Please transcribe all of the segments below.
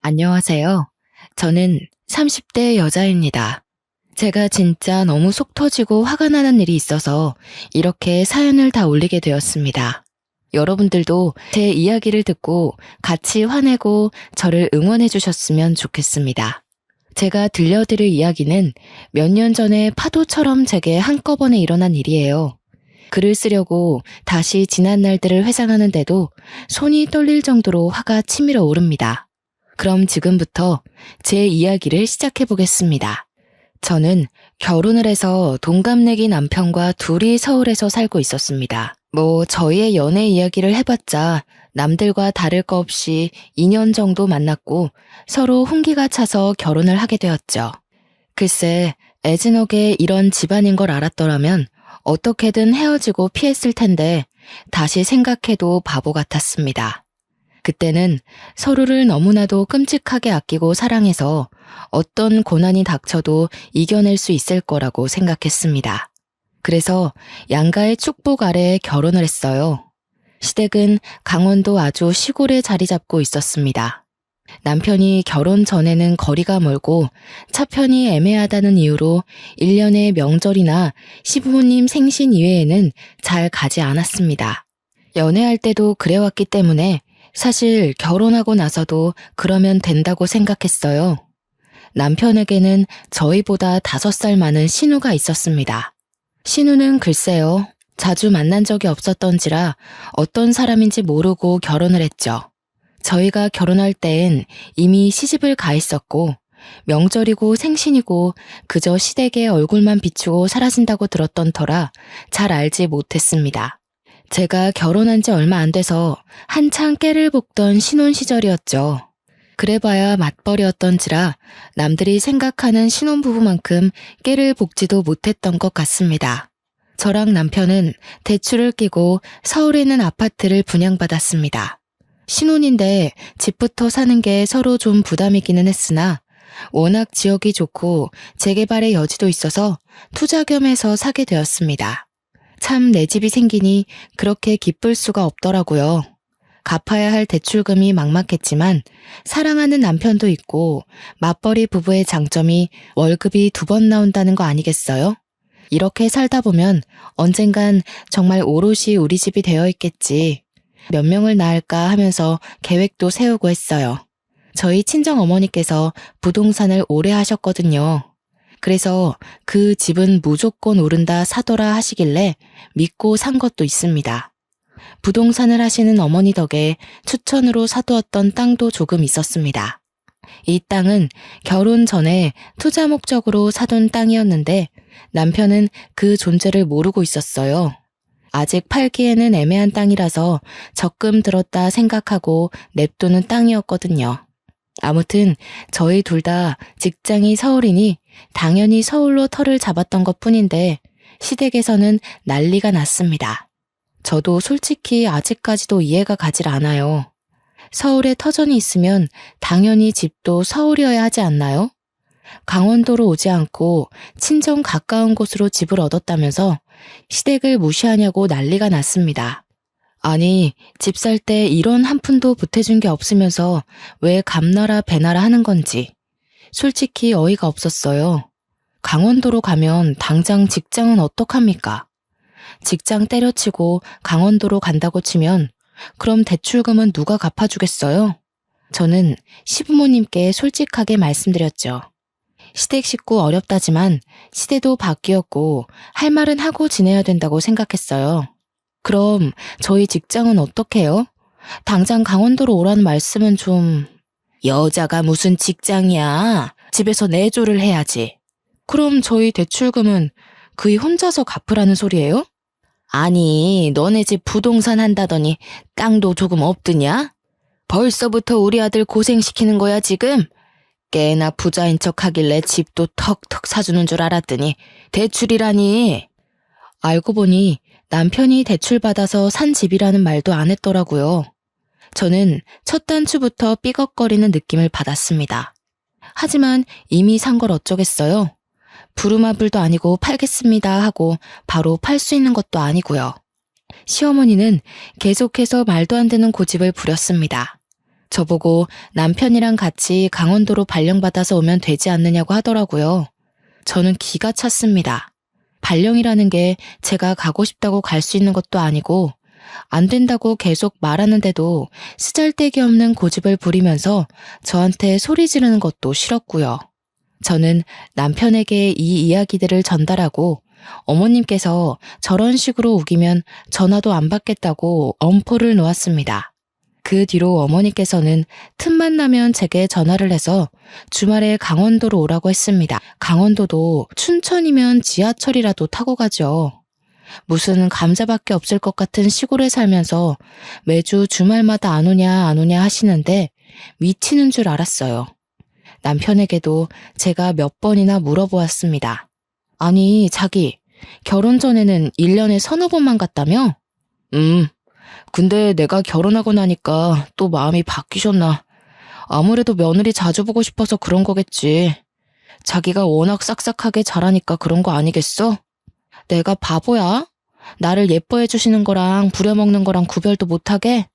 안녕하세요. 저는 30대 여자입니다. 제가 진짜 너무 속 터지고 화가 나는 일이 있어서 이렇게 사연을 다 올리게 되었습니다. 여러분들도 제 이야기를 듣고 같이 화내고 저를 응원해 주셨으면 좋겠습니다. 제가 들려드릴 이야기는 몇 년 전에 파도처럼 제게 한꺼번에 일어난 일이에요. 글을 쓰려고 다시 지난 날들을 회상하는데도 손이 떨릴 정도로 화가 치밀어 오릅니다. 그럼 지금부터 제 이야기를 시작해 보겠습니다. 저는 결혼을 해서 동갑내기 남편과 둘이 서울에서 살고 있었습니다. 저희의 연애 이야기를 해봤자 남들과 다를 거 없이 2년 정도 만났고 서로 hun기가 차서 결혼을 하게 되었죠. 글쎄, 애진옥에 이런 집안인 걸 알았더라면 어떻게든 헤어지고 피했을 텐데 다시 생각해도 바보 같았습니다. 그때는 서로를 너무나도 끔찍하게 아끼고 사랑해서 어떤 고난이 닥쳐도 이겨낼 수 있을 거라고 생각했습니다. 그래서 양가의 축복 아래 결혼을 했어요. 시댁은 강원도 아주 시골에 자리 잡고 있었습니다. 남편이 결혼 전에는 거리가 멀고 차편이 애매하다는 이유로 1년의 명절이나 시부모님 생신 이외에는 잘 가지 않았습니다. 연애할 때도 그래왔기 때문에 사실 결혼하고 나서도 그러면 된다고 생각했어요. 남편에게는 저희보다 5살 많은 신우가 있었습니다. 신우는 글쎄요, 자주 만난 적이 없었던지라 어떤 사람인지 모르고 결혼을 했죠. 저희가 결혼할 땐 이미 시집을 가 있었고 명절이고 생신이고 그저 시댁의 얼굴만 비추고 사라진다고 들었던 터라 잘 알지 못했습니다. 제가 결혼한 지 얼마 안 돼서 한창 깨를 볶던 신혼 시절이었죠. 그래봐야 맞벌이였던지라 남들이 생각하는 신혼부부만큼 깨를 볶지도 못했던 것 같습니다. 저랑 남편은 대출을 끼고 서울에 있는 아파트를 분양받았습니다. 신혼인데 집부터 사는 게 서로 좀 부담이기는 했으나 워낙 지역이 좋고 재개발의 여지도 있어서 투자 겸해서 사게 되었습니다. 참 내 집이 생기니 그렇게 기쁠 수가 없더라고요. 갚아야 할 대출금이 막막했지만 사랑하는 남편도 있고 맞벌이 부부의 장점이 월급이 2번 나온다는 거 아니겠어요? 이렇게 살다 보면 언젠간 정말 오롯이 우리 집이 되어 있겠지. 몇 명을 낳을까 하면서 계획도 세우고 했어요. 저희 친정 어머니께서 부동산을 오래 하셨거든요. 그래서 그 집은 무조건 오른다 사더라 하시길래 믿고 산 것도 있습니다. 부동산을 하시는 어머니 덕에 추천으로 사두었던 땅도 조금 있었습니다. 이 땅은 결혼 전에 투자 목적으로 사둔 땅이었는데 남편은 그 존재를 모르고 있었어요. 아직 팔기에는 애매한 땅이라서 적금 들었다 생각하고 냅두는 땅이었거든요. 아무튼 저희 둘 다 직장이 서울이니 당연히 서울로 터를 잡았던 것 뿐인데 시댁에서는 난리가 났습니다. 저도 솔직히 아직까지도 이해가 가질 않아요. 서울에 터전이 있으면 당연히 집도 서울이어야 하지 않나요? 강원도로 오지 않고 친정 가까운 곳으로 집을 얻었다면서 시댁을 무시하냐고 난리가 났습니다. 아니, 집 살 때 이런 한 푼도 보태준 게 없으면서 왜 감나라 배나라 하는 건지 솔직히 어이가 없었어요. 강원도로 가면 당장 직장은 어떡합니까? 직장 때려치고 강원도로 간다고 치면 그럼 대출금은 누가 갚아주겠어요? 저는 시부모님께 솔직하게 말씀드렸죠. 시댁 식구 어렵다지만 시대도 바뀌었고 할 말은 하고 지내야 된다고 생각했어요. 그럼 저희 직장은 어떡해요? 당장 강원도로 오라는 말씀은 좀... 여자가 무슨 직장이야. 집에서 내조를 해야지. 그럼 저희 대출금은 그이 혼자서 갚으라는 소리예요? 아니, 너네 집 부동산 한다더니 땅도 조금 없드냐? 벌써부터 우리 아들 고생시키는 거야 지금? 꽤나 부자인 척 하길래 집도 턱턱 사주는 줄 알았더니 대출이라니. 알고 보니 남편이 대출받아서 산 집이라는 말도 안 했더라고요. 저는 첫 단추부터 삐걱거리는 느낌을 받았습니다. 하지만 이미 산 걸 어쩌겠어요. 부루마블도 아니고 팔겠습니다 하고 바로 팔 수 있는 것도 아니고요. 시어머니는 계속해서 말도 안 되는 고집을 부렸습니다. 저보고 남편이랑 같이 강원도로 발령받아서 오면 되지 않느냐고 하더라고요. 저는 기가 찼습니다. 발령이라는 게 제가 가고 싶다고 갈 수 있는 것도 아니고 안 된다고 계속 말하는데도 쓰잘데기 없는 고집을 부리면서 저한테 소리 지르는 것도 싫었고요. 저는 남편에게 이 이야기들을 전달하고 어머님께서 저런 식으로 우기면 전화도 안 받겠다고 엄포를 놓았습니다. 그 뒤로 어머니께서는 틈만 나면 제게 전화를 해서 주말에 강원도로 오라고 했습니다. 강원도도 춘천이면 지하철이라도 타고 가죠. 무슨 감자밖에 없을 것 같은 시골에 살면서 매주 주말마다 안 오냐 하시는데 미치는 줄 알았어요. 남편에게도 제가 몇 번이나 물어보았습니다. 아니, 자기, 결혼 전에는 1년에 서너 번만 갔다며? 근데 내가 결혼하고 나니까 또 마음이 바뀌셨나. 아무래도 며느리 자주 보고 싶어서 그런 거겠지. 자기가 워낙 싹싹하게 잘하니까 그런 거 아니겠어? 내가 바보야? 나를 예뻐해 주시는 거랑 부려먹는 거랑 구별도 못하게?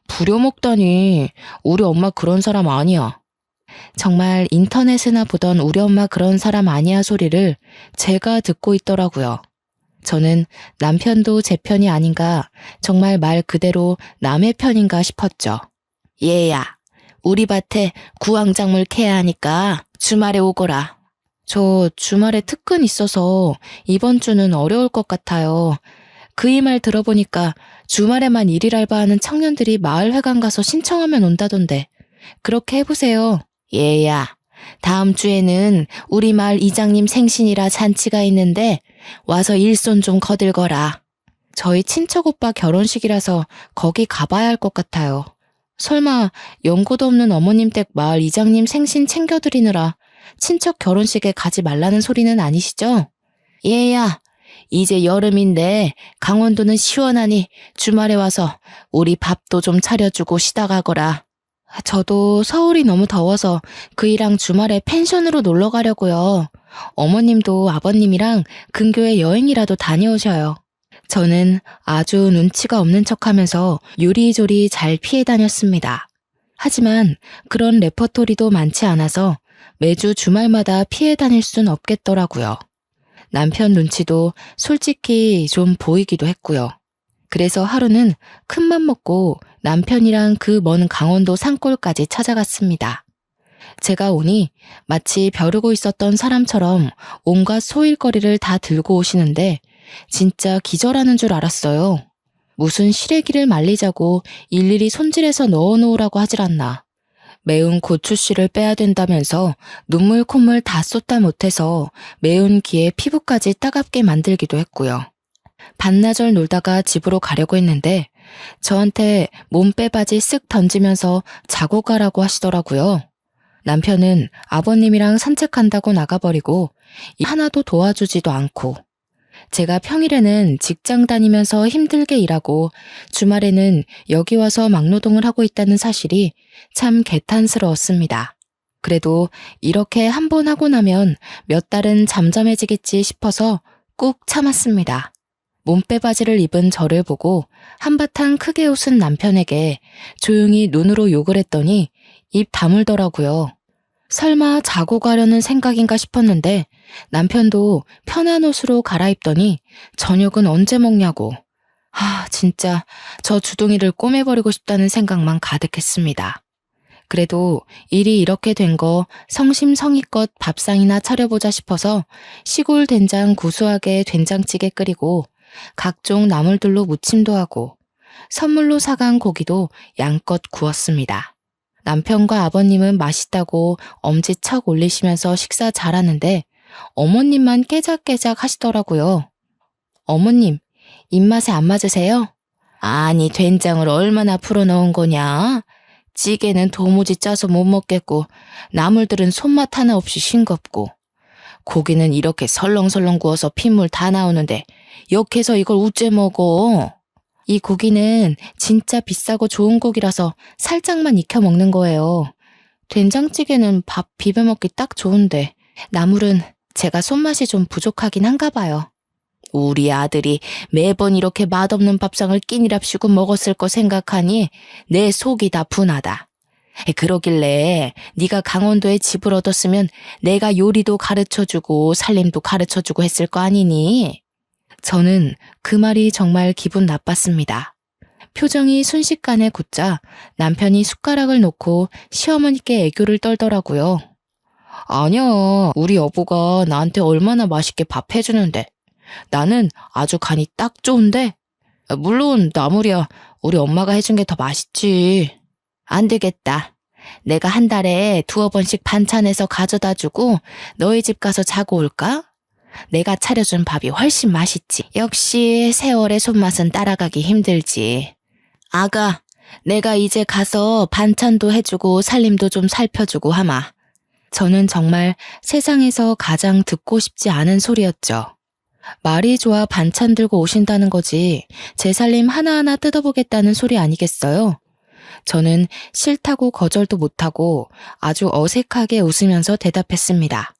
부려먹다니, 우리 엄마 그런 사람 아니야. 정말 인터넷에나 보던 우리 엄마 그런 사람 아니야 소리를 제가 듣고 있더라고요. 저는 남편도 제 편이 아닌가, 정말 말 그대로 남의 편인가 싶었죠. 얘야, 우리 밭에 구황작물 캐야 하니까 주말에 오거라. 저 주말에 특근 있어서 이번 주는 어려울 것 같아요. 그이 말 들어보니까 주말에만 일일 알바하는 청년들이 마을회관 가서 신청하면 온다던데. 그렇게 해보세요. 얘야, 다음 주에는 우리 마을 이장님 생신이라 잔치가 있는데 와서 일손 좀 거들거라. 저희 친척 오빠 결혼식이라서 거기 가봐야 할 것 같아요. 설마 연고도 없는 어머님 댁 마을 이장님 생신 챙겨드리느라 친척 결혼식에 가지 말라는 소리는 아니시죠? 얘야, 이제 여름인데 강원도는 시원하니 주말에 와서 우리 밥도 좀 차려주고 쉬다 가거라. 저도 서울이 너무 더워서 그이랑 주말에 펜션으로 놀러 가려고요. 어머님도 아버님이랑 근교에 여행이라도 다녀오셔요. 저는 아주 눈치가 없는 척하면서 요리조리 잘 피해 다녔습니다. 하지만 그런 레퍼토리도 많지 않아서 매주 주말마다 피해 다닐 순 없겠더라고요. 남편 눈치도 솔직히 좀 보이기도 했고요. 그래서 하루는 큰맘 먹고 남편이랑 그 먼 강원도 산골까지 찾아갔습니다. 제가 오니 마치 벼르고 있었던 사람처럼 온갖 소일거리를 다 들고 오시는데 진짜 기절하는 줄 알았어요. 무슨 시래기를 말리자고 일일이 손질해서 넣어놓으라고 하질 않나. 매운 고추씨를 빼야 된다면서 눈물 콧물 다 쏟다 못해서 매운 기에 피부까지 따갑게 만들기도 했고요. 반나절 놀다가 집으로 가려고 했는데 저한테 몸빼바지 쓱 던지면서 자고 가라고 하시더라고요. 남편은 아버님이랑 산책한다고 나가버리고 하나도 도와주지도 않고 제가 평일에는 직장 다니면서 힘들게 일하고 주말에는 여기 와서 막노동을 하고 있다는 사실이 참 개탄스러웠습니다. 그래도 이렇게 한 번 하고 나면 몇 달은 잠잠해지겠지 싶어서 꾹 참았습니다. 몸빼바지를 입은 저를 보고 한바탕 크게 웃은 남편에게 조용히 눈으로 욕을 했더니 입 다물더라고요. 설마 자고 가려는 생각인가 싶었는데 남편도 편한 옷으로 갈아입더니 저녁은 언제 먹냐고. 진짜 저 주둥이를 꼬매버리고 싶다는 생각만 가득했습니다. 그래도 일이 이렇게 된 거 성심성의껏 밥상이나 차려보자 싶어서 시골 된장 구수하게 된장찌개 끓이고 각종 나물들로 무침도 하고 선물로 사간 고기도 양껏 구웠습니다. 남편과 아버님은 맛있다고 엄지척 올리시면서 식사 잘하는데 어머님만 깨작깨작 하시더라고요. 어머님, 입맛에 안 맞으세요? 아니, 된장을 얼마나 풀어넣은 거냐? 찌개는 도무지 짜서 못 먹겠고 나물들은 손맛 하나 없이 싱겁고 고기는 이렇게 설렁설렁 구워서 핏물 다 나오는데 역해서 이걸 우째 먹어? 이 고기는 진짜 비싸고 좋은 고기라서 살짝만 익혀 먹는 거예요. 된장찌개는 밥 비벼 먹기 딱 좋은데 나물은 제가 손맛이 좀 부족하긴 한가 봐요. 우리 아들이 매번 이렇게 맛없는 밥상을 끼니랍시고 먹었을 거 생각하니 내 속이 다 분하다. 그러길래 네가 강원도에 집을 얻었으면 내가 요리도 가르쳐주고 살림도 가르쳐주고 했을 거 아니니? 저는 그 말이 정말 기분 나빴습니다. 표정이 순식간에 굳자 남편이 숟가락을 놓고 시어머니께 애교를 떨더라고요. 아니야, 우리 여보가 나한테 얼마나 맛있게 밥 해주는데. 나는 아주 간이 딱 좋은데. 물론 나물이야 우리 엄마가 해준 게 더 맛있지. 안 되겠다. 내가 한 달에 2-번씩 반찬해서 가져다 주고 너희 집 가서 자고 올까? 내가 차려준 밥이 훨씬 맛있지. 역시 세월의 손맛은 따라가기 힘들지. 아가, 내가 이제 가서 반찬도 해주고 살림도 좀 살펴주고 하마. 저는 정말 세상에서 가장 듣고 싶지 않은 소리였죠. 말이 좋아 반찬 들고 오신다는 거지 제 살림 하나하나 뜯어보겠다는 소리 아니겠어요? 저는 싫다고 거절도 못하고 아주 어색하게 웃으면서 대답했습니다.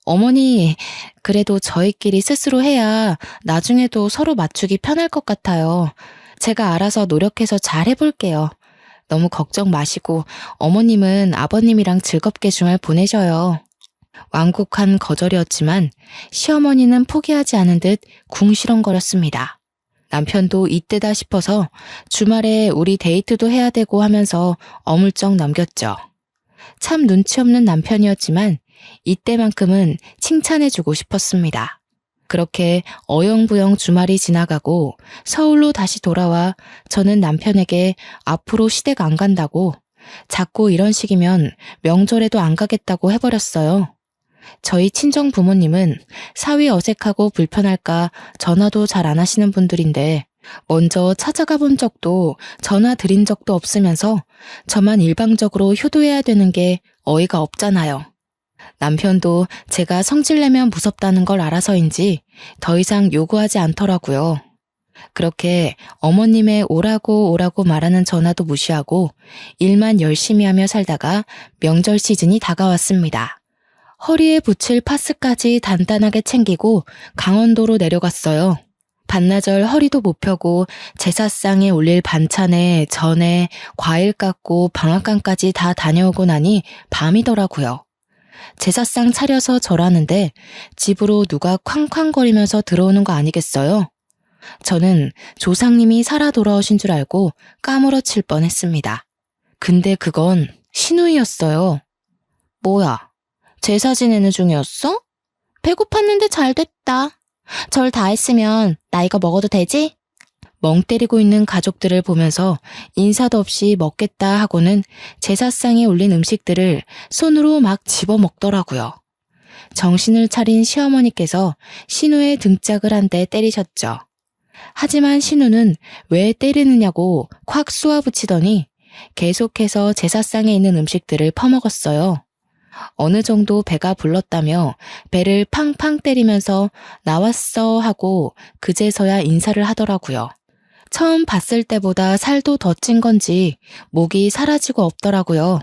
어머니, 그래도 저희끼리 스스로 해야 나중에도 서로 맞추기 편할 것 같아요. 제가 알아서 노력해서 잘 해볼게요. 너무 걱정 마시고 어머님은 아버님이랑 즐겁게 주말 보내셔요. 완곡한 거절이었지만 시어머니는 포기하지 않은 듯 궁시렁거렸습니다. 남편도 이때다 싶어서 주말에 우리 데이트도 해야 되고 하면서 어물쩍 넘겼죠. 참 눈치 없는 남편이었지만 이때만큼은 칭찬해주고 싶었습니다. 그렇게 어영부영 주말이 지나가고 서울로 다시 돌아와 저는 남편에게 앞으로 시댁 안 간다고 자꾸 이런 식이면 명절에도 안 가겠다고 해버렸어요. 저희 친정 부모님은 사위 어색하고 불편할까 전화도 잘 안 하시는 분들인데 먼저 찾아가 본 적도 전화 드린 적도 없으면서 저만 일방적으로 효도해야 되는 게 어이가 없잖아요. 남편도 제가 성질내면 무섭다는 걸 알아서인지 더 이상 요구하지 않더라고요. 그렇게 어머님의 오라고 말하는 전화도 무시하고 일만 열심히 하며 살다가 명절 시즌이 다가왔습니다. 허리에 붙일 파스까지 단단하게 챙기고 강원도로 내려갔어요. 반나절 허리도 못 펴고 제사상에 올릴 반찬에 전에 과일 깎고 방앗간까지 다 다녀오고 나니 밤이더라고요. 제사상 차려서 절하는데 집으로 누가 쾅쾅거리면서 들어오는 거 아니겠어요? 저는 조상님이 살아 돌아오신 줄 알고 까무러칠 뻔했습니다. 근데 그건 신우이였어요. 뭐야, 제사 지내는 중이었어? 배고팠는데 잘 됐다. 절 다 했으면 나 이거 먹어도 되지? 멍 때리고 있는 가족들을 보면서 인사도 없이 먹겠다 하고는 제사상에 올린 음식들을 손으로 막 집어먹더라고요. 정신을 차린 시어머니께서 신우의 등짝을 한 대 때리셨죠. 하지만 신우는 왜 때리느냐고 콱 쏘아붙이더니 계속해서 제사상에 있는 음식들을 퍼먹었어요. 어느 정도 배가 불렀다며 배를 팡팡 때리면서 나왔어 하고 그제서야 인사를 하더라고요. 처음 봤을 때보다 살도 더 찐 건지 목이 사라지고 없더라고요.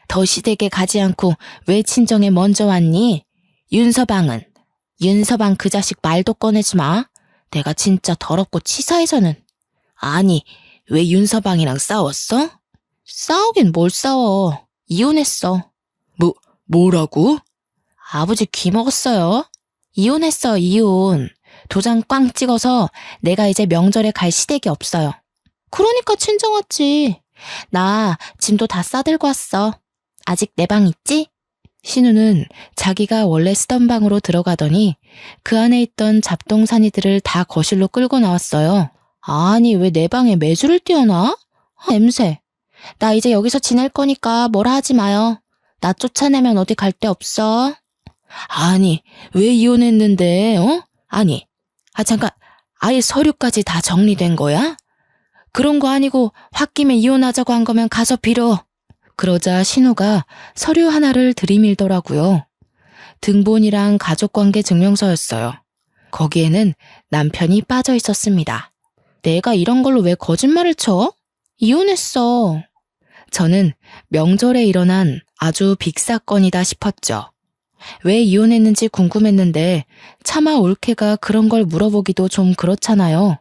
더 시댁에 가지 않고 왜 친정에 먼저 왔니? 윤서방은? 윤서방 그 자식 말도 꺼내지 마. 내가 진짜 더럽고 치사해서는. 아니, 왜 윤서방이랑 싸웠어? 싸우긴 뭘 싸워. 이혼했어. 뭐라고? 아버지 귀 먹었어요. 이혼했어, 이혼. 도장 꽝 찍어서 내가 이제 명절에 갈 시댁이 없어요. 그러니까 친정 왔지. 나 짐도 다 싸들고 왔어. 아직 내 방 있지? 신우는 자기가 원래 쓰던 방으로 들어가더니 그 안에 있던 잡동사니들을 다 거실로 끌고 나왔어요. 아니, 왜 내 방에 매주를 띄워놔? 냄새. 나 이제 여기서 지낼 거니까 뭐라 하지 마요. 나 쫓아내면 어디 갈 데 없어. 아니, 왜 이혼했는데, 어? 아니, 잠깐, 아예 서류까지 다 정리된 거야? 그런 거 아니고 홧김에 이혼하자고 한 거면 가서 빌어. 그러자 신우가 서류 하나를 들이밀더라고요. 등본이랑 가족관계 증명서였어요. 거기에는 남편이 빠져 있었습니다. 내가 이런 걸로 왜 거짓말을 쳐? 이혼했어. 저는 명절에 일어난 아주 빅사건이다 싶었죠. 왜 이혼했는지 궁금했는데 차마 올케가 그런 걸 물어보기도 좀 그렇잖아요.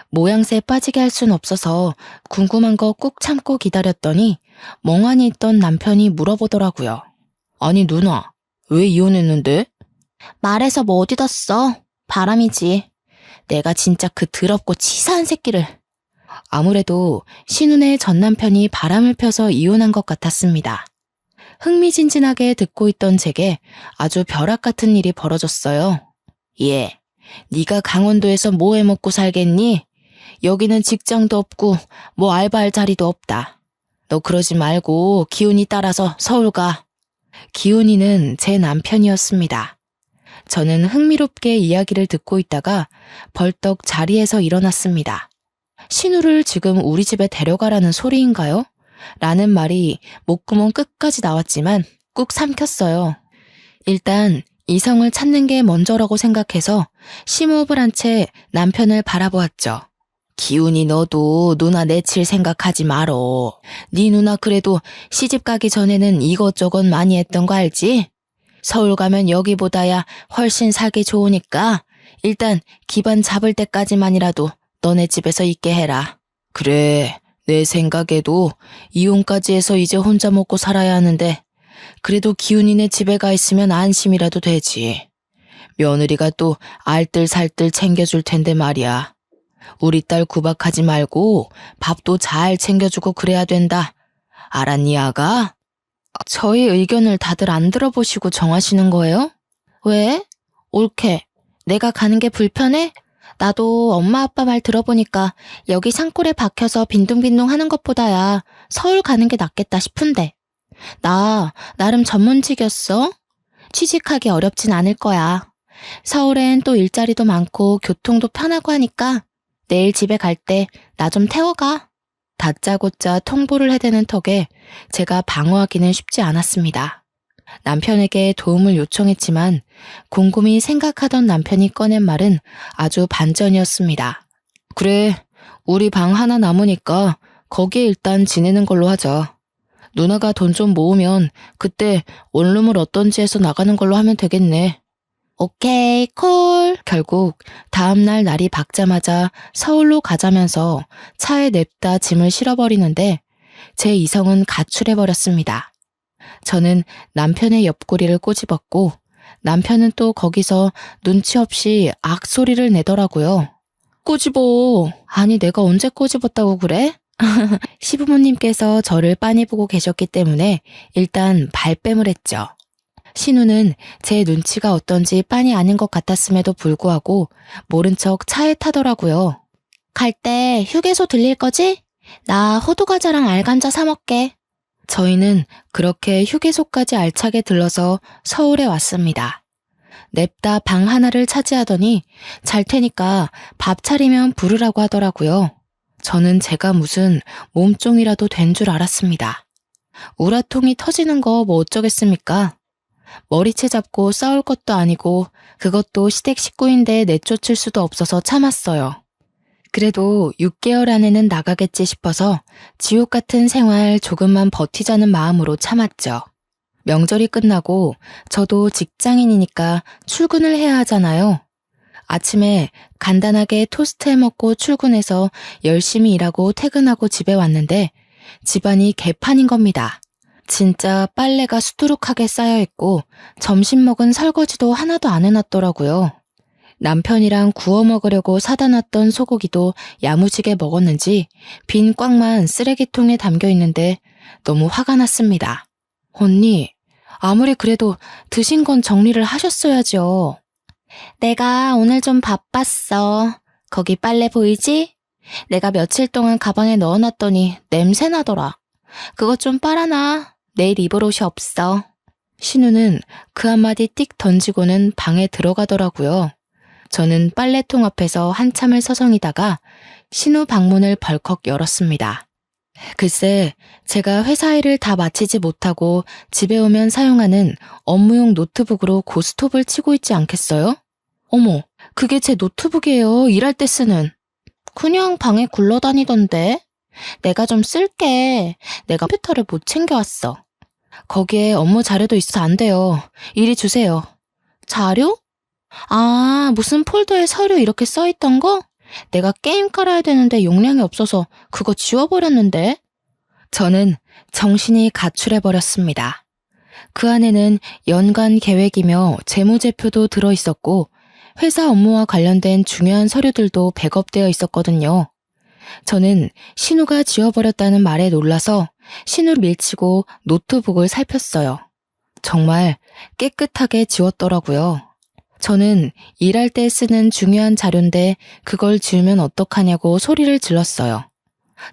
모양새 빠지게 할 순 없어서 궁금한 거 꾹 참고 기다렸더니 멍하니 있던 남편이 물어보더라고요. 아니 누나, 왜 이혼했는데? 말해서 뭐 어디다 써? 바람이지. 내가 진짜 그 더럽고 치사한 새끼를. 아무래도 신운의 전 남편이 바람을 펴서 이혼한 것 같았습니다. 흥미진진하게 듣고 있던 제게 아주 벼락 같은 일이 벌어졌어요. 예, 네가 강원도에서 뭐 해먹고 살겠니? 여기는 직장도 없고 뭐 알바할 자리도 없다. 너 그러지 말고 기훈이 따라서 서울 가. 기훈이는 제 남편이었습니다. 저는 흥미롭게 이야기를 듣고 있다가 벌떡 자리에서 일어났습니다. 신우를 지금 우리 집에 데려가라는 소리인가요? 라는 말이 목구멍 끝까지 나왔지만 꾹 삼켰어요. 일단 이성을 찾는 게 먼저라고 생각해서 심호흡을 한 채 남편을 바라보았죠. 기훈이 너도 누나 내칠 생각하지 말어. 네 누나 그래도 시집 가기 전에는 이것저것 많이 했던 거 알지? 서울 가면 여기보다야 훨씬 살기 좋으니까 일단 기반 잡을 때까지만이라도 너네 집에서 있게 해라. 그래, 내 생각에도 이혼까지 해서 이제 혼자 먹고 살아야 하는데 그래도 기훈이네 집에 가 있으면 안심이라도 되지. 며느리가 또 알뜰살뜰 챙겨줄 텐데 말이야. 우리 딸 구박하지 말고 밥도 잘 챙겨주고 그래야 된다. 알았니, 아가? 저희 의견을 다들 안 들어보시고 정하시는 거예요? 왜? 옳게. 내가 가는 게 불편해? 나도 엄마 아빠 말 들어보니까 여기 산골에 박혀서 빈둥빈둥 하는 것보다야 서울 가는 게 낫겠다 싶은데. 나 나름 전문직이었어. 취직하기 어렵진 않을 거야. 서울엔 또 일자리도 많고 교통도 편하고 하니까 내일 집에 갈 때 나 좀 태워가. 다짜고짜 통보를 해대는 턱에 제가 방어하기는 쉽지 않았습니다. 남편에게 도움을 요청했지만 곰곰이 생각하던 남편이 꺼낸 말은 아주 반전이었습니다. 그래, 우리 방 하나 남으니까 거기에 일단 지내는 걸로 하자. 누나가 돈 좀 모으면 그때 원룸을 어떤지 해서 나가는 걸로 하면 되겠네. 오케이, 콜. 결국 다음날 날이 밝자마자 서울로 가자면서 차에 냅다 짐을 실어버리는데 제 이성은 가출해버렸습니다. 저는 남편의 옆구리를 꼬집었고 남편은 또 거기서 눈치 없이 악소리를 내더라고요. 꼬집어. 아니 내가 언제 꼬집었다고 그래? 시부모님께서 저를 빤히 보고 계셨기 때문에 일단 발뺌을 했죠. 신우는 제 눈치가 어떤지 빤히 아는 것 같았음에도 불구하고 모른 척 차에 타더라고요. 갈 때 휴게소 들릴 거지? 나 호두과자랑 알감자 사 먹게. 저희는 그렇게 휴게소까지 알차게 들러서 서울에 왔습니다. 냅다 방 하나를 차지하더니 잘 테니까 밥 차리면 부르라고 하더라고요. 저는 제가 무슨 몸종이라도 된 줄 알았습니다. 우라통이 터지는 거 뭐 어쩌겠습니까? 머리채 잡고 싸울 것도 아니고 그것도 시댁 식구인데 내쫓을 수도 없어서 참았어요. 그래도 6개월 안에는 나가겠지 싶어서 지옥 같은 생활 조금만 버티자는 마음으로 참았죠. 명절이 끝나고 저도 직장인이니까 출근을 해야 하잖아요. 아침에 간단하게 토스트 해먹고 출근해서 열심히 일하고 퇴근하고 집에 왔는데 집안이 개판인 겁니다. 진짜 빨래가 수두룩하게 쌓여있고 점심 먹은 설거지도 하나도 안 해놨더라고요. 남편이랑 구워 먹으려고 사다 놨던 소고기도 야무지게 먹었는지 빈 꽉만 쓰레기통에 담겨 있는데 너무 화가 났습니다. 언니, 아무리 그래도 드신 건 정리를 하셨어야죠. 내가 오늘 좀 바빴어. 거기 빨래 보이지? 내가 며칠 동안 가방에 넣어놨더니 냄새 나더라. 그것 좀 빨아놔. 내일 입을 옷이 없어. 신우는 그 한마디 띡 던지고는 방에 들어가더라고요. 저는 빨래통 앞에서 한참을 서성이다가 신우 방문을 벌컥 열었습니다. 글쎄, 제가 회사 일을 다 마치지 못하고 집에 오면 사용하는 업무용 노트북으로 고스톱을 치고 있지 않겠어요? 어머, 그게 제 노트북이에요. 일할 때 쓰는. 그냥 방에 굴러다니던데. 내가 좀 쓸게. 내가 컴퓨터를 못 챙겨왔어. 거기에 업무 자료도 있어서 안 돼요. 이리 주세요. 자료? 아, 무슨 폴더에 서류 이렇게 써있던 거? 내가 게임 깔아야 되는데 용량이 없어서 그거 지워버렸는데. 저는 정신이 가출해버렸습니다. 그 안에는 연간 계획이며 재무제표도 들어있었고 회사 업무와 관련된 중요한 서류들도 백업되어 있었거든요. 저는 신우가 지워버렸다는 말에 놀라서 신우를 밀치고 노트북을 살폈어요. 정말 깨끗하게 지웠더라고요. 저는 일할 때 쓰는 중요한 자료인데 그걸 지우면 어떡하냐고 소리를 질렀어요.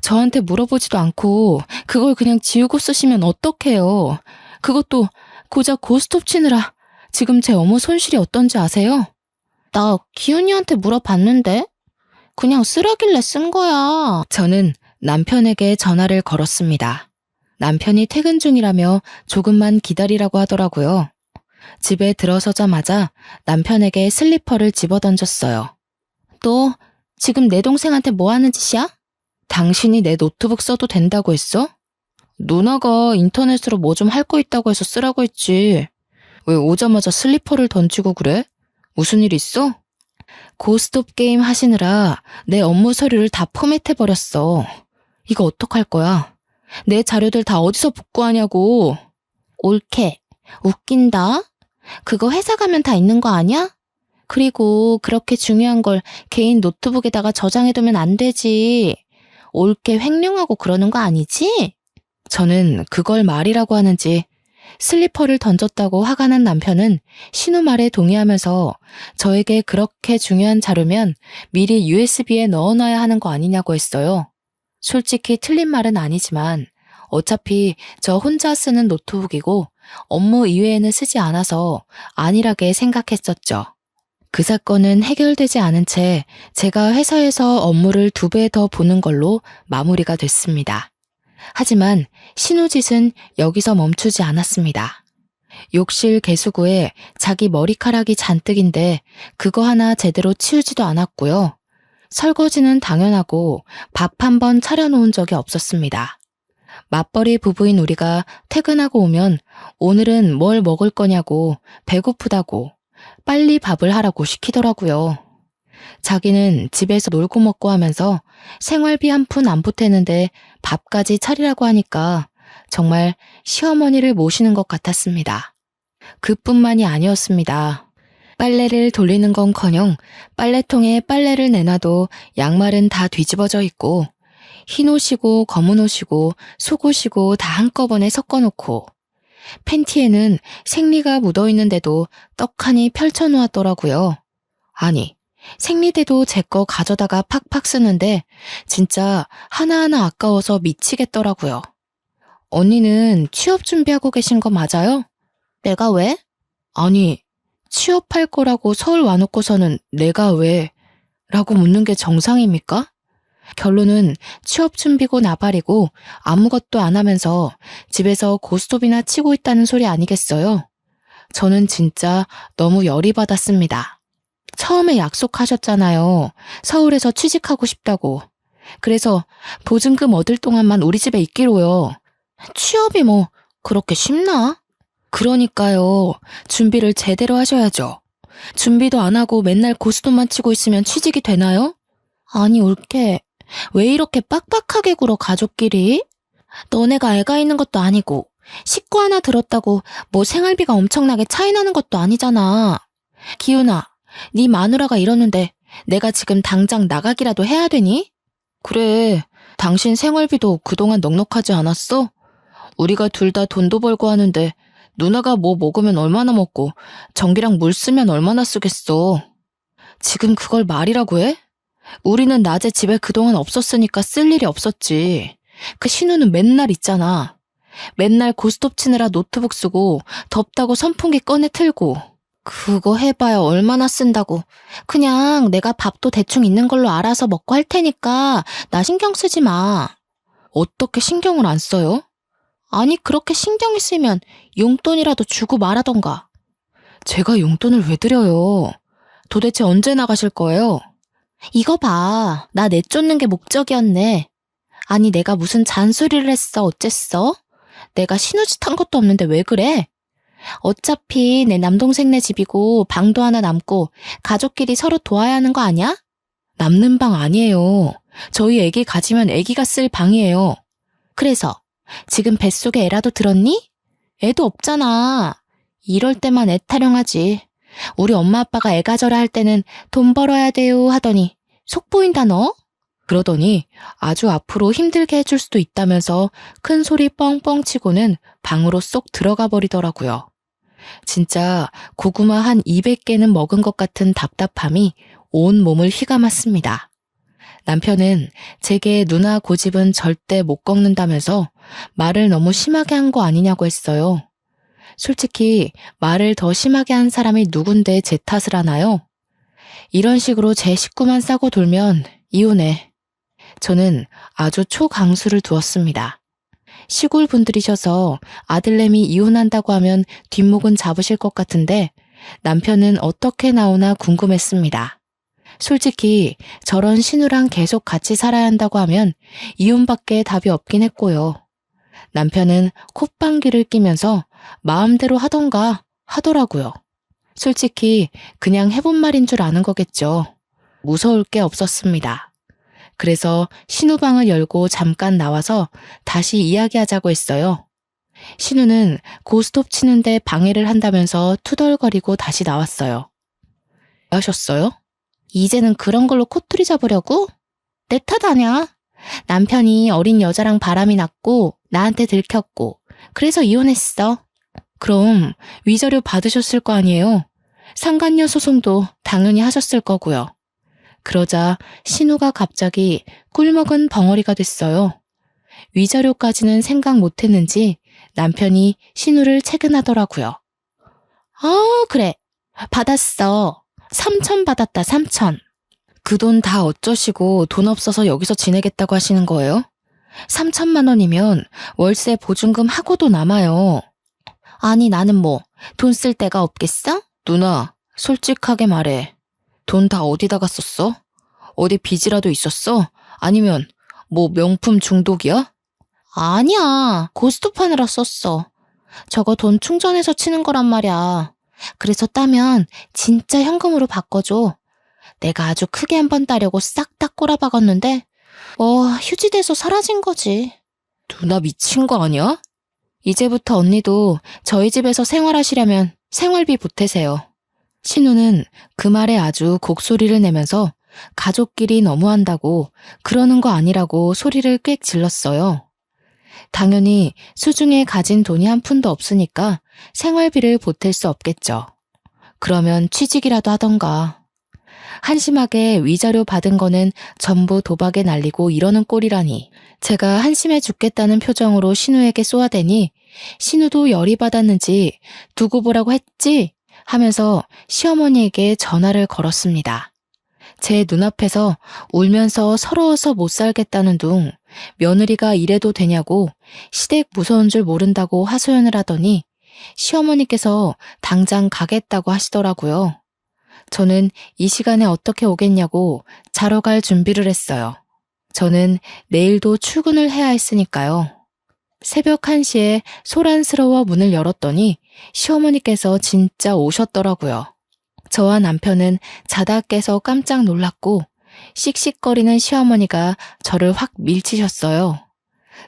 저한테 물어보지도 않고 그걸 그냥 지우고 쓰시면 어떡해요. 그것도 고작 고스톱 치느라 지금 제 업무 손실이 어떤지 아세요? 나 기훈이한테 물어봤는데 그냥 쓰라길래 쓴 거야. 저는 남편에게 전화를 걸었습니다. 남편이 퇴근 중이라며 조금만 기다리라고 하더라고요. 집에 들어서자마자 남편에게 슬리퍼를 집어던졌어요. 너 지금 내 동생한테 뭐 하는 짓이야? 당신이 내 노트북 써도 된다고 했어? 누나가 인터넷으로 뭐 좀 할 거 있다고 해서 쓰라고 했지. 왜 오자마자 슬리퍼를 던지고 그래? 무슨 일 있어? 고스톱 게임 하시느라 내 업무 서류를 다 포맷해버렸어. 이거 어떡할 거야? 내 자료들 다 어디서 복구하냐고. 옳게. 웃긴다. 그거 회사 가면 다 있는 거 아니야? 그리고 그렇게 중요한 걸 개인 노트북에다가 저장해두면 안 되지. 옳게 횡령하고 그러는 거 아니지? 저는 그걸 말이라고 하는지 슬리퍼를 던졌다고 화가 난 남편은 신우 말에 동의하면서 저에게 그렇게 중요한 자료면 미리 USB에 넣어놔야 하는 거 아니냐고 했어요. 솔직히 틀린 말은 아니지만 어차피 저 혼자 쓰는 노트북이고 업무 이외에는 쓰지 않아서 안일하게 생각했었죠. 그 사건은 해결되지 않은 채 제가 회사에서 업무를 2배 더 보는 걸로 마무리가 됐습니다. 하지만 신우짓은 여기서 멈추지 않았습니다. 욕실 개수구에 자기 머리카락이 잔뜩인데 그거 하나 제대로 치우지도 않았고요. 설거지는 당연하고 밥 한 번 차려놓은 적이 없었습니다. 맞벌이 부부인 우리가 퇴근하고 오면 오늘은 뭘 먹을 거냐고 배고프다고 빨리 밥을 하라고 시키더라고요. 자기는 집에서 놀고 먹고 하면서 생활비 한 푼 안 보태는데 밥까지 차리라고 하니까 정말 시어머니를 모시는 것 같았습니다. 그뿐만이 아니었습니다. 빨래를 돌리는 건커녕 빨래통에 빨래를 내놔도 양말은 다 뒤집어져 있고 흰 옷이고 검은 옷이고 속옷이고 다 한꺼번에 섞어놓고 팬티에는 생리가 묻어있는데도 떡하니 펼쳐놓았더라고요. 아니, 생리대도 제 거 가져다가 팍팍 쓰는데 진짜 하나하나 아까워서 미치겠더라고요. 언니는 취업 준비하고 계신 거 맞아요? 내가 왜? 아니, 취업할 거라고 서울 와놓고서는 내가 왜? 라고 묻는 게 정상입니까? 결론은 취업 준비고 나발이고 아무것도 안 하면서 집에서 고스톱이나 치고 있다는 소리 아니겠어요? 저는 진짜 너무 열이 받았습니다. 처음에 약속하셨잖아요. 서울에서 취직하고 싶다고. 그래서 보증금 얻을 동안만 우리 집에 있기로요. 취업이 뭐 그렇게 쉽나? 그러니까요. 준비를 제대로 하셔야죠. 준비도 안 하고 맨날 고스톱만 치고 있으면 취직이 되나요? 아니 옳게. 왜 이렇게 빡빡하게 굴어 가족끼리? 너네가 애가 있는 것도 아니고 식구 하나 들었다고 뭐 생활비가 엄청나게 차이 나는 것도 아니잖아. 기훈아, 네 마누라가 이러는데 내가 지금 당장 나가기라도 해야 되니? 그래, 당신 생활비도 그동안 넉넉하지 않았어? 우리가 둘 다 돈도 벌고 하는데 누나가 뭐 먹으면 얼마나 먹고 전기랑 물 쓰면 얼마나 쓰겠어. 지금 그걸 말이라고 해? 우리는 낮에 집에 그동안 없었으니까 쓸 일이 없었지. 그 신우는 맨날 있잖아. 맨날 고스톱 치느라 노트북 쓰고 덥다고 선풍기 꺼내 틀고. 그거 해봐야 얼마나 쓴다고. 그냥 내가 밥도 대충 있는 걸로 알아서 먹고 할 테니까 나 신경 쓰지 마. 어떻게 신경을 안 써요? 아니 그렇게 신경이 쓰면 용돈이라도 주고 말하던가. 제가 용돈을 왜 드려요? 도대체 언제 나가실 거예요? 이거 봐. 나 내쫓는 게 목적이었네. 아니 내가 무슨 잔소리를 했어 어쨌어? 내가 신우짓 한 것도 없는데 왜 그래? 어차피 내 남동생네 집이고 방도 하나 남고 가족끼리 서로 도와야 하는 거 아니야? 남는 방 아니에요. 저희 애기 가지면 애기가 쓸 방이에요. 그래서 지금 뱃속에 애라도 들었니? 애도 없잖아. 이럴 때만 애 타령하지. 우리 엄마 아빠가 애 가져라 할 때는 돈 벌어야 돼요 하더니 속 보인다 너? 그러더니 아주 앞으로 힘들게 해줄 수도 있다면서 큰 소리 뻥뻥 치고는 방으로 쏙 들어가 버리더라고요. 진짜 고구마 한 200개는 먹은 것 같은 답답함이 온 몸을 휘감았습니다. 남편은 제게 누나 고집은 절대 못 꺾는다면서 말을 너무 심하게 한 거 아니냐고 했어요. 솔직히 말을 더 심하게 한 사람이 누군데 제 탓을 하나요? 이런 식으로 제 식구만 싸고 돌면 이혼해. 저는 아주 초강수를 두었습니다. 시골 분들이셔서 아들내미 이혼한다고 하면 뒷목은 잡으실 것 같은데 남편은 어떻게 나오나 궁금했습니다. 솔직히 저런 신우랑 계속 같이 살아야 한다고 하면 이혼밖에 답이 없긴 했고요. 남편은 콧방귀를 뀌면서 마음대로 하던가 하더라고요. 솔직히 그냥 해본 말인 줄 아는 거겠죠. 무서울 게 없었습니다. 그래서 신우방을 열고 잠깐 나와서 다시 이야기하자고 했어요. 신우는 고스톱 치는데 방해를 한다면서 투덜거리고 다시 나왔어요. 왜 하셨어요? 이제는 그런 걸로 코투리 잡으려고? 내 탓 아냐? 남편이 어린 여자랑 바람이 났고 나한테 들켰고 그래서 이혼했어. 그럼 위자료 받으셨을 거 아니에요? 상간녀 소송도 당연히 하셨을 거고요. 그러자 신우가 갑자기 꿀먹은 벙어리가 됐어요. 위자료까지는 생각 못했는지 남편이 신우를 채근하더라고요. 아, 그래. 받았어. 3천 받았다, 3천. 그 돈 다 어쩌시고 돈 없어서 여기서 지내겠다고 하시는 거예요? 3천만 원이면 월세 보증금 하고도 남아요. 아니, 나는 뭐 돈 쓸 데가 없겠어? 누나, 솔직하게 말해. 돈 다 어디다가 썼어? 어디 빚이라도 있었어? 아니면 뭐 명품 중독이야? 아니야. 고스톱 하느라 썼어. 저거 돈 충전해서 치는 거란 말이야. 그래서 따면 진짜 현금으로 바꿔줘. 내가 아주 크게 한 번 따려고 싹 다 꼬라박았는데 휴지돼서 사라진 거지. 누나 미친 거 아니야? 이제부터 언니도 저희 집에서 생활하시려면 생활비 보태세요. 신우는 그 말에 아주 곡소리를 내면서 가족끼리 너무한다고 그러는 거 아니라고 소리를 꽥 질렀어요. 당연히 수중에 가진 돈이 한 푼도 없으니까 생활비를 보탤 수 없겠죠. 그러면 취직이라도 하던가. 한심하게 위자료 받은 거는 전부 도박에 날리고 이러는 꼴이라니. 제가 한심해 죽겠다는 표정으로 신우에게 쏘아대니 신우도 열이 받았는지 두고 보라고 했지? 하면서 시어머니에게 전화를 걸었습니다. 제 눈앞에서 울면서 서러워서 못 살겠다는 둥 며느리가 이래도 되냐고 시댁 무서운 줄 모른다고 하소연을 하더니 시어머니께서 당장 가겠다고 하시더라고요. 저는 이 시간에 어떻게 오겠냐고 자러 갈 준비를 했어요. 저는 내일도 출근을 해야 했으니까요. 새벽 1시에 소란스러워 문을 열었더니 시어머니께서 진짜 오셨더라고요. 저와 남편은 자다 깨서 깜짝 놀랐고 씩씩거리는 시어머니가 저를 확 밀치셨어요.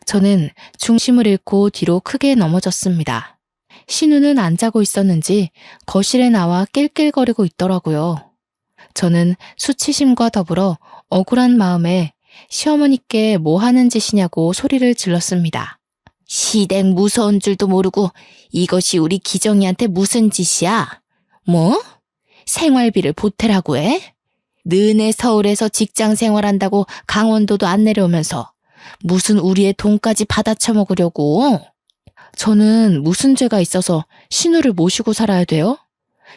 저는 중심을 잃고 뒤로 크게 넘어졌습니다. 신우는 안 자고 있었는지 거실에 나와 낄낄거리고 있더라고요. 저는 수치심과 더불어 억울한 마음에 시어머니께 뭐 하는 짓이냐고 소리를 질렀습니다. 시댁 무서운 줄도 모르고 이것이 우리 기정이한테 무슨 짓이야? 뭐? 생활비를 보태라고 해? 너네 서울에서 직장 생활한다고 강원도도 안 내려오면서 무슨 우리의 돈까지 받아쳐 먹으려고? 저는 무슨 죄가 있어서 신우를 모시고 살아야 돼요?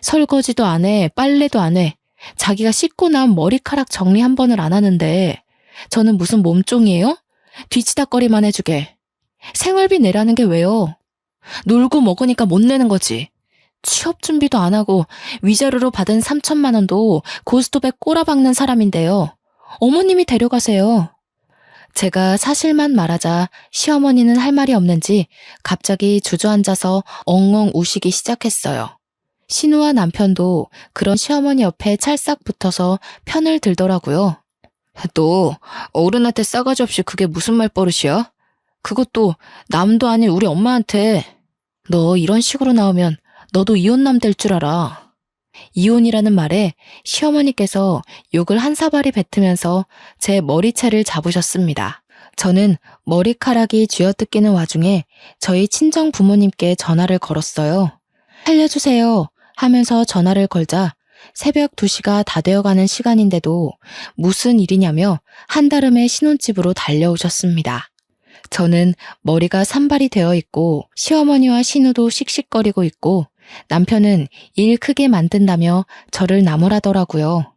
설거지도 안 해, 빨래도 안 해. 자기가 씻고 나온 머리카락 정리 한 번을 안 하는데 저는 무슨 몸종이에요? 뒤치다꺼리만 해주게. 생활비 내라는 게 왜요? 놀고 먹으니까 못 내는 거지. 취업 준비도 안 하고 위자료로 받은 3천만 원도 고스톱에 꼬라박는 사람인데요. 어머님이 데려가세요. 제가 사실만 말하자 시어머니는 할 말이 없는지 갑자기 주저앉아서 엉엉 우시기 시작했어요. 신우와 남편도 그런 시어머니 옆에 찰싹 붙어서 편을 들더라고요. 너 어른한테 싸가지 없이 그게 무슨 말버릇이야? 그것도 남도 아닌 우리 엄마한테. 너 이런 식으로 나오면 너도 이혼남 될 줄 알아. 이혼이라는 말에 시어머니께서 욕을 한 사발이 뱉으면서 제 머리채를 잡으셨습니다. 저는 머리카락이 쥐어뜯기는 와중에 저희 친정 부모님께 전화를 걸었어요. 살려주세요 하면서 전화를 걸자 새벽 2시가 다 되어가는 시간인데도 무슨 일이냐며 한달음에 신혼집으로 달려오셨습니다. 저는 머리가 산발이 되어 있고 시어머니와 신우도 씩씩거리고 있고 남편은 일 크게 만든다며 저를 나무라더라고요.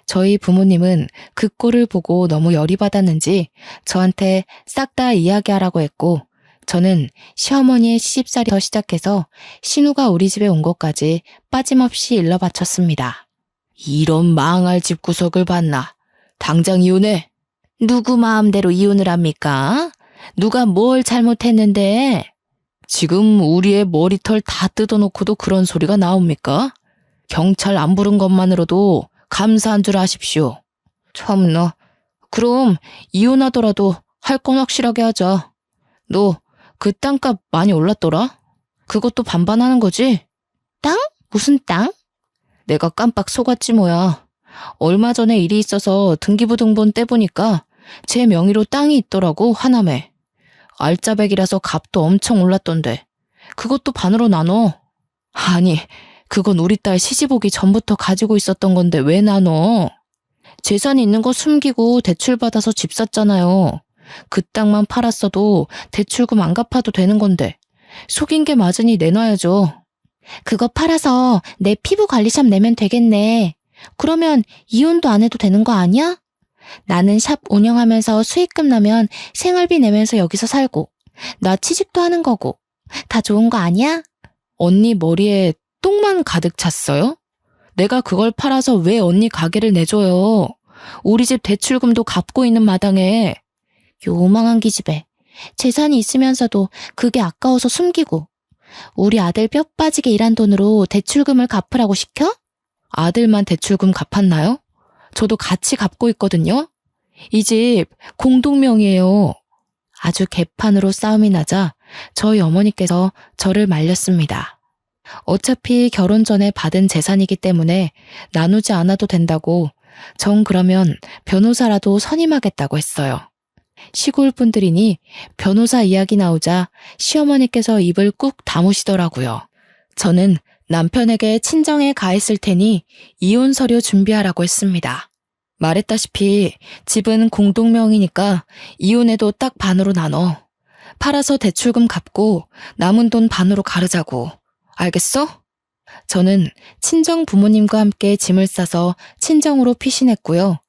저희 부모님은 그 꼴을 보고 너무 열이 받았는지 저한테 싹 다 이야기하라고 했고 저는 시어머니의 시집살이부터 시작해서 신우가 우리 집에 온 것까지 빠짐없이 일러 바쳤습니다. 이런 망할 집구석을 봤나? 당장 이혼해. 누구 마음대로 이혼을 합니까? 누가 뭘 잘못했는데? 지금 우리의 머리털 다 뜯어놓고도 그런 소리가 나옵니까? 경찰 안 부른 것만으로도 감사한 줄 아십시오. 참나. 그럼 이혼하더라도 할 건 확실하게 하자. 너 그 땅값 많이 올랐더라? 그것도 반반하는 거지? 땅? 무슨 땅? 내가 깜빡 속았지 뭐야. 얼마 전에 일이 있어서 등기부등본 떼보니까 제 명의로 땅이 있더라고, 하남에. 알짜배기라서 값도 엄청 올랐던데. 그것도 반으로 나눠. 아니, 그건 우리 딸 시집 오기 전부터 가지고 있었던 건데 왜 나눠? 재산이 있는 거 숨기고 대출 받아서 집 샀잖아요. 그 땅만 팔았어도 대출금 안 갚아도 되는 건데 속인 게 맞으니 내놔야죠. 그거 팔아서 내 피부 관리샵 내면 되겠네. 그러면 이혼도 안 해도 되는 거 아니야? 나는 샵 운영하면서 수익금 나면 생활비 내면서 여기서 살고 나 취직도 하는 거고 다 좋은 거 아니야? 언니 머리에 똥만 가득 찼어요? 내가 그걸 팔아서 왜 언니 가게를 내줘요? 우리 집 대출금도 갚고 있는 마당에. 요망한 기집애. 재산이 있으면서도 그게 아까워서 숨기고 우리 아들 뼈 빠지게 일한 돈으로 대출금을 갚으라고 시켜? 아들만 대출금 갚았나요? 저도 같이 갚고 있거든요. 이 집 공동명의예요. 아주 개판으로 싸움이 나자 저희 어머니께서 저를 말렸습니다. 어차피 결혼 전에 받은 재산이기 때문에 나누지 않아도 된다고 전 그러면 변호사라도 선임하겠다고 했어요. 시골 분들이니 변호사 이야기 나오자 시어머니께서 입을 꾹 다무시더라고요. 저는 남편에게 친정에 가 있을 테니 이혼 서류 준비하라고 했습니다. 말했다시피 집은 공동명의니까 이혼해도 딱 반으로 나눠. 팔아서 대출금 갚고 남은 돈 반으로 가르자고. 알겠어? 저는 친정 부모님과 함께 짐을 싸서 친정으로 피신했고요.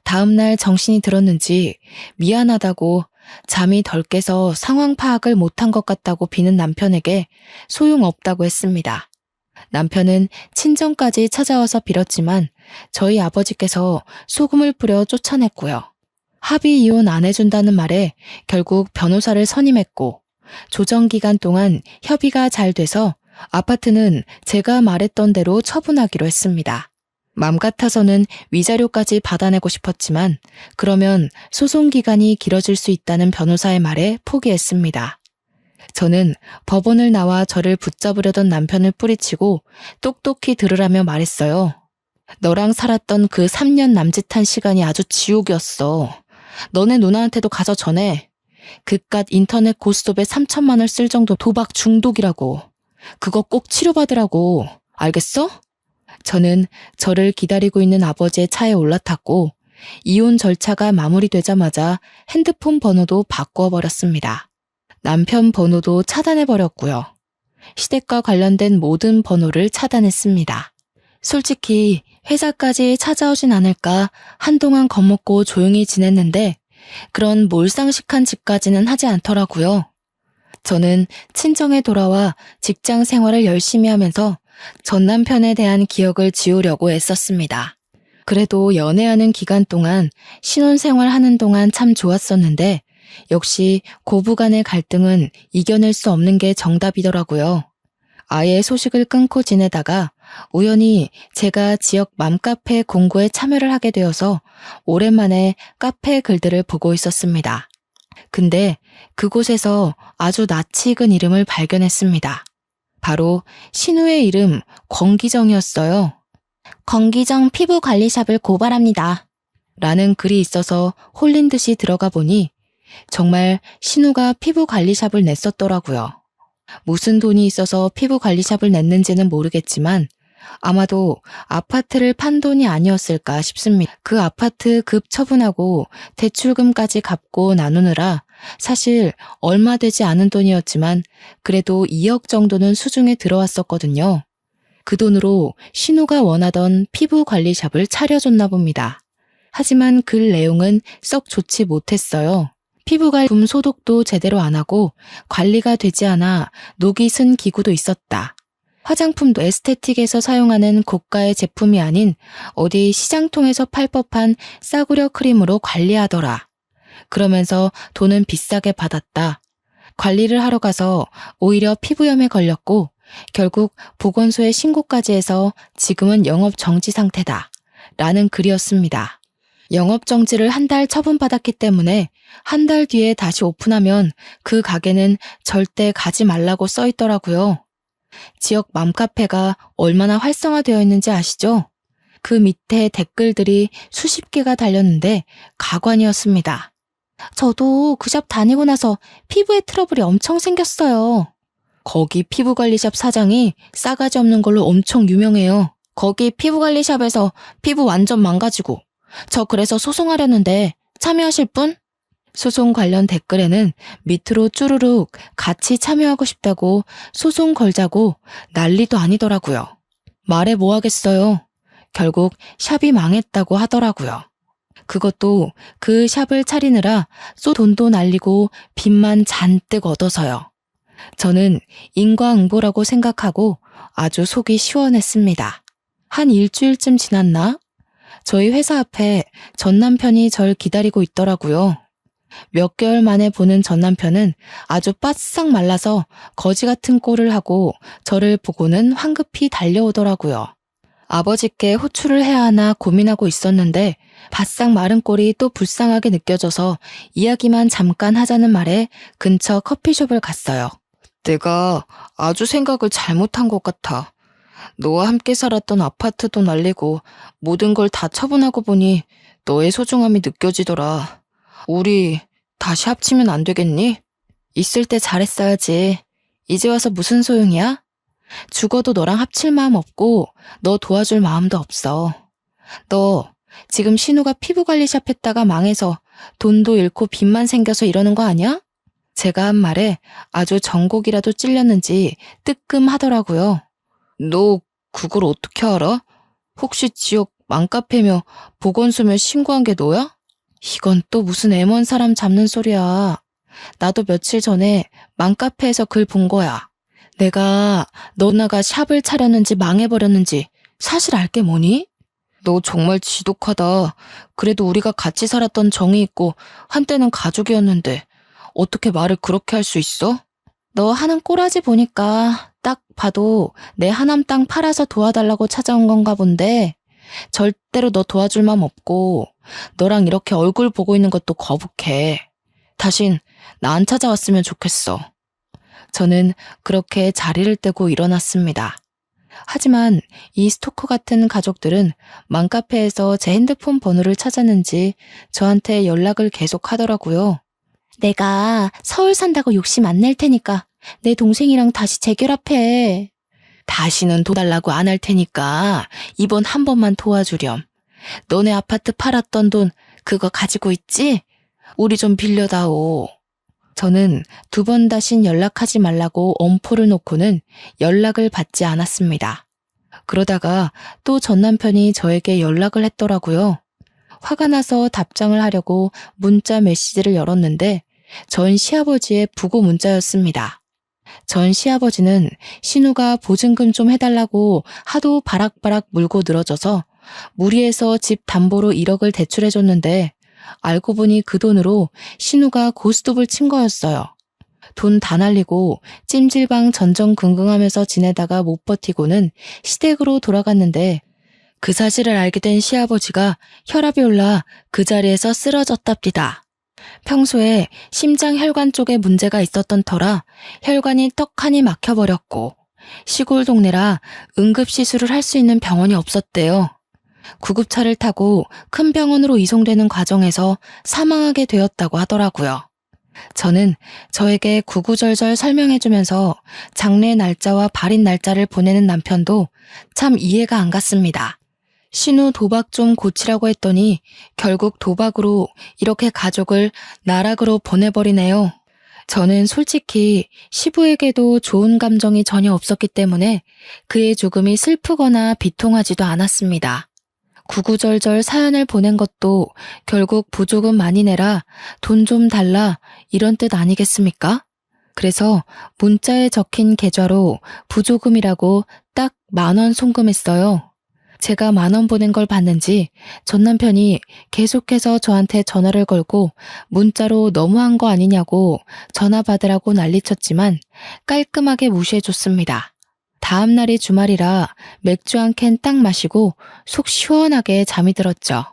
다음 날 정신이 들었는지 미안하다고 잠이 덜 깨서 상황 파악을 못한 것 같다고 비는 남편에게 소용없다고 했습니다. 남편은 친정까지 찾아와서 빌었지만 저희 아버지께서 소금을 뿌려 쫓아냈고요. 합의 이혼 안 해준다는 말에 결국 변호사를 선임했고 조정 기간 동안 협의가 잘 돼서 아파트는 제가 말했던 대로 처분하기로 했습니다. 맘 같아서는 위자료까지 받아내고 싶었지만 그러면 소송 기간이 길어질 수 있다는 변호사의 말에 포기했습니다. 저는 법원을 나와 저를 붙잡으려던 남편을 뿌리치고 똑똑히 들으라며 말했어요. 너랑 살았던 그 3년 남짓한 시간이 아주 지옥이었어. 너네 누나한테도 가서 전해. 그깟 인터넷 고스톱에 3천만 원 쓸 정도 도박 중독이라고. 그거 꼭 치료받으라고. 알겠어? 저는 저를 기다리고 있는 아버지의 차에 올라탔고 이혼 절차가 마무리되자마자 핸드폰 번호도 바꿔버렸습니다. 남편 번호도 차단해버렸고요. 시댁과 관련된 모든 번호를 차단했습니다. 솔직히 회사까지 찾아오진 않을까 한동안 겁먹고 조용히 지냈는데 그런 몰상식한 짓까지는 하지 않더라고요. 저는 친정에 돌아와 직장 생활을 열심히 하면서 전 남편에 대한 기억을 지우려고 애썼습니다. 그래도 연애하는 기간 동안 신혼생활 하는 동안 참 좋았었는데 역시 고부간의 갈등은 이겨낼 수 없는 게 정답이더라고요. 아예 소식을 끊고 지내다가 우연히 제가 지역 맘카페 공고에 참여를 하게 되어서 오랜만에 카페 글들을 보고 있었습니다. 근데 그곳에서 아주 낯이 익은 이름을 발견했습니다. 바로 신우의 이름 권기정이었어요. 권기정 피부관리샵을 고발합니다. 라는 글이 있어서 홀린 듯이 들어가 보니 정말 신우가 피부관리샵을 냈었더라고요. 무슨 돈이 있어서 피부관리샵을 냈는지는 모르겠지만 아마도 아파트를 판 돈이 아니었을까 싶습니다. 그 아파트 급 처분하고 대출금까지 갚고 나누느라 사실 얼마 되지 않은 돈이었지만 그래도 2억 정도는 수중에 들어왔었거든요. 그 돈으로 신우가 원하던 피부관리샵을 차려줬나 봅니다. 하지만 글 내용은 썩 좋지 못했어요. 피부관리 소독도 제대로 안 하고 관리가 되지 않아 녹이 쓴 기구도 있었다. 화장품도 에스테틱에서 사용하는 고가의 제품이 아닌 어디 시장통에서 팔 법한 싸구려 크림으로 관리하더라. 그러면서 돈은 비싸게 받았다. 관리를 하러 가서 오히려 피부염에 걸렸고 결국 보건소에 신고까지 해서 지금은 영업 정지 상태다. 라는 글이었습니다. 영업 정지를 한 달 처분받았기 때문에 한 달 뒤에 다시 오픈하면 그 가게는 절대 가지 말라고 써 있더라고요. 지역 맘카페가 얼마나 활성화되어 있는지 아시죠? 그 밑에 댓글들이 수십 개가 달렸는데 가관이었습니다. 저도 그 샵 다니고 나서 피부에 트러블이 엄청 생겼어요. 거기 피부관리샵 사장이 싸가지 없는 걸로 엄청 유명해요. 거기 피부관리샵에서 피부 완전 망가지고 저 그래서 소송하려는데 참여하실 분? 소송 관련 댓글에는 밑으로 쭈루룩 같이 참여하고 싶다고 소송 걸자고 난리도 아니더라고요. 말해 뭐 하겠어요. 결국 샵이 망했다고 하더라고요. 그것도 그 샵을 차리느라 돈도 날리고 빚만 잔뜩 얻어서요. 저는 인과응보라고 생각하고 아주 속이 시원했습니다. 한 일주일쯤 지났나? 저희 회사 앞에 전 남편이 절 기다리고 있더라고요. 몇 개월 만에 보는 전 남편은 아주 바싹 말라서 거지 같은 꼴을 하고 저를 보고는 황급히 달려오더라고요. 아버지께 호출을 해야 하나 고민하고 있었는데 바싹 마른 꼴이 또 불쌍하게 느껴져서 이야기만 잠깐 하자는 말에 근처 커피숍을 갔어요. 내가 아주 생각을 잘못한 것 같아. 너와 함께 살았던 아파트도 날리고 모든 걸 다 처분하고 보니 너의 소중함이 느껴지더라. 우리 다시 합치면 안 되겠니? 있을 때 잘했어야지. 이제 와서 무슨 소용이야? 죽어도 너랑 합칠 마음 없고 너 도와줄 마음도 없어. 너 지금 신우가 피부관리샵 했다가 망해서 돈도 잃고 빚만 생겨서 이러는 거 아니야? 제가 한 말에 아주 전곡이라도 찔렸는지 뜨끔하더라고요. 너 그걸 어떻게 알아? 혹시 지역 맘카페며 보건소며 신고한 게 너야? 이건 또 무슨 애먼 사람 잡는 소리야. 나도 며칠 전에 맘카페에서 글 본 거야. 내가 너나가 샵을 차렸는지 망해버렸는지 사실 알게 뭐니? 너 정말 지독하다. 그래도 우리가 같이 살았던 정이 있고 한때는 가족이었는데 어떻게 말을 그렇게 할 수 있어? 너 하는 꼬라지 보니까 딱 봐도 내 하남 땅 팔아서 도와달라고 찾아온 건가 본데 절대로 너 도와줄 맘 없고 너랑 이렇게 얼굴 보고 있는 것도 거북해. 다신 나 안 찾아왔으면 좋겠어. 저는 그렇게 자리를 떼고 일어났습니다. 하지만 이 스토커 같은 가족들은 맘카페에서 제 핸드폰 번호를 찾았는지 저한테 연락을 계속 하더라고요. 내가 서울 산다고 욕심 안 낼 테니까 내 동생이랑 다시 재결합해. 다시는 도달라고 안 할 테니까 이번 한 번만 도와주렴. 너네 아파트 팔았던 돈 그거 가지고 있지? 우리 좀 빌려다오. 저는 두 번 다신 연락하지 말라고 엄포를 놓고는 연락을 받지 않았습니다. 그러다가 또 전 남편이 저에게 연락을 했더라고요. 화가 나서 답장을 하려고 문자 메시지를 열었는데 전 시아버지의 부고 문자였습니다. 전 시아버지는 신우가 보증금 좀 해달라고 하도 바락바락 물고 늘어져서 무리해서 집 담보로 1억을 대출해줬는데 알고 보니 그 돈으로 신우가 고스톱을 친 거였어요. 돈 다 날리고 찜질방 전전긍긍하면서 지내다가 못 버티고는 시댁으로 돌아갔는데 그 사실을 알게 된 시아버지가 혈압이 올라 그 자리에서 쓰러졌답니다. 평소에 심장 혈관 쪽에 문제가 있었던 터라 혈관이 떡하니 막혀버렸고 시골 동네라 응급시술을 할 수 있는 병원이 없었대요. 구급차를 타고 큰 병원으로 이송되는 과정에서 사망하게 되었다고 하더라고요. 저는 저에게 구구절절 설명해주면서 장례 날짜와 발인 날짜를 보내는 남편도 참 이해가 안 갔습니다. 신우 도박 좀 고치라고 했더니 결국 도박으로 이렇게 가족을 나락으로 보내버리네요. 저는 솔직히 시부에게도 좋은 감정이 전혀 없었기 때문에 그의 죽음이 슬프거나 비통하지도 않았습니다. 구구절절 사연을 보낸 것도 결국 부조금 많이 내라, 돈 좀 달라 이런 뜻 아니겠습니까? 그래서 문자에 적힌 계좌로 부조금이라고 딱 10,000원 송금했어요. 제가 10,000원 보낸 걸 봤는지 전 남편이 계속해서 저한테 전화를 걸고 문자로 너무한 거 아니냐고 전화 받으라고 난리쳤지만 깔끔하게 무시해줬습니다. 다음 날이 주말이라 맥주 한 캔 딱 마시고 속 시원하게 잠이 들었죠.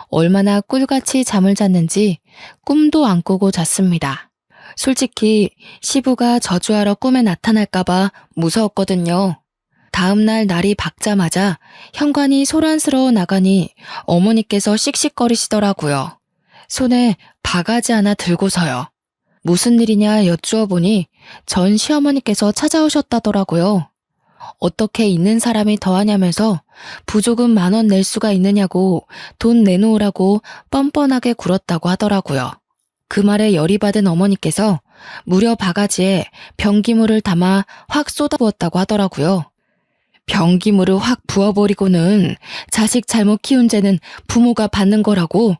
얼마나 꿀같이 잠을 잤는지 꿈도 안 꾸고 잤습니다. 솔직히 시부가 저주하러 꿈에 나타날까봐 무서웠거든요. 다음날 날이 밝자마자 현관이 소란스러워 나가니 어머니께서 씩씩거리시더라고요. 손에 바가지 하나 들고서요. 무슨 일이냐 여쭈어 보니 전 시어머니께서 찾아오셨다더라고요. 어떻게 있는 사람이 더하냐면서 부조금 10,000원 낼 수가 있느냐고 돈 내놓으라고 뻔뻔하게 굴었다고 하더라고요. 그 말에 열이 받은 어머니께서 무려 바가지에 변기물을 담아 확 쏟아부었다고 하더라고요. 변기물을 확 부어버리고는 자식 잘못 키운 죄는 부모가 받는 거라고,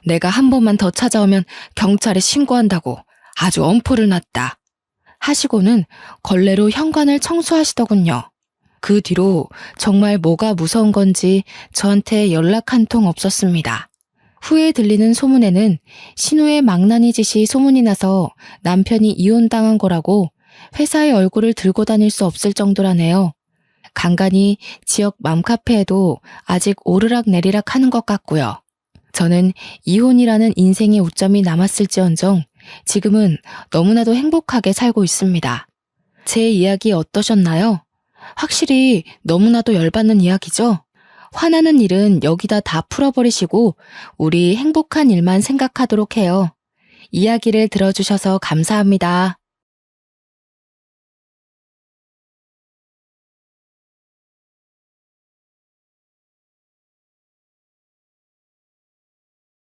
내가 한 번만 더 찾아오면 경찰에 신고한다고 아주 엄포를 놨다 하시고는 걸레로 현관을 청소하시더군요. 그 뒤로 정말 뭐가 무서운 건지 저한테 연락 한 통 없었습니다. 후에 들리는 소문에는 신우의 망나니 짓이 소문이 나서 남편이 이혼당한 거라고 회사의 얼굴을 들고 다닐 수 없을 정도라네요. 간간히 지역 맘카페에도 아직 오르락 내리락 하는 것 같고요. 저는 이혼이라는 인생의 오점이 남았을지언정 지금은 너무나도 행복하게 살고 있습니다. 제 이야기 어떠셨나요? 확실히 너무나도 열받는 이야기죠? 화나는 일은 여기다 다 풀어버리시고 우리 행복한 일만 생각하도록 해요. 이야기를 들어주셔서 감사합니다.